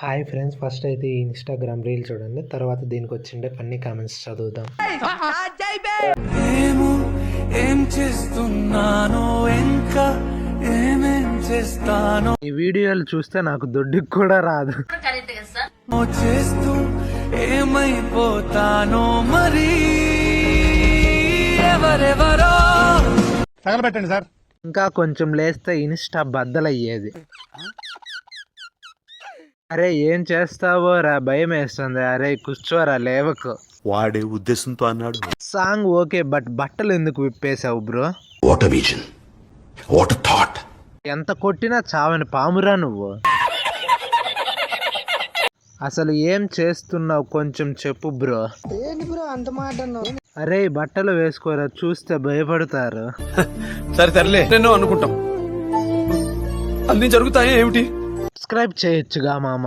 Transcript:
Hi friends, first అయితే ఈ Instagram reel చూడండి, తర్వాత దీనికి వచ్చిండే ఫన్నీ కామెంట్స్ చదువుదాం. ఏం చేస్తున్నానో ఇంకా ఏమేం చేస్తానో ఈ వీడియోలు చూస్తే నాకు దొడ్డికి కూడా రాదు. చేస్తూ ఏమైపోతానో మరి ఎవరెవరో తగలబెట్టండి సార్. ఇంకా కొంచెం లేస్తే ఇన్స్టా బద్దలయ్యేది. అరే ఏం చేస్తావో రా, భయం వేస్తుంది. అరే కూర్చోరా, లేవకు. వాడే ఉద్దేశంతో అన్నాడు. సాంగ్ ఓకే, బట్ బట్టలు ఎందుకు విప్పేశావు bro? What a vision, what a thought. ఎంత కొట్టినా చావని పామురా నువ్వు. అసలు ఏం చేస్తున్నావు కొంచెం చెప్పు బ్రో. అరే బట్టలు వేసుకోరా, చూస్తే భయపడతారు. సరే సర్లే, నేను అనుకుంటాం అన్ని జరుగుతాయి ఏమిటి. సబ్స్క్రైబ్ చేయొచ్చుగా మామ.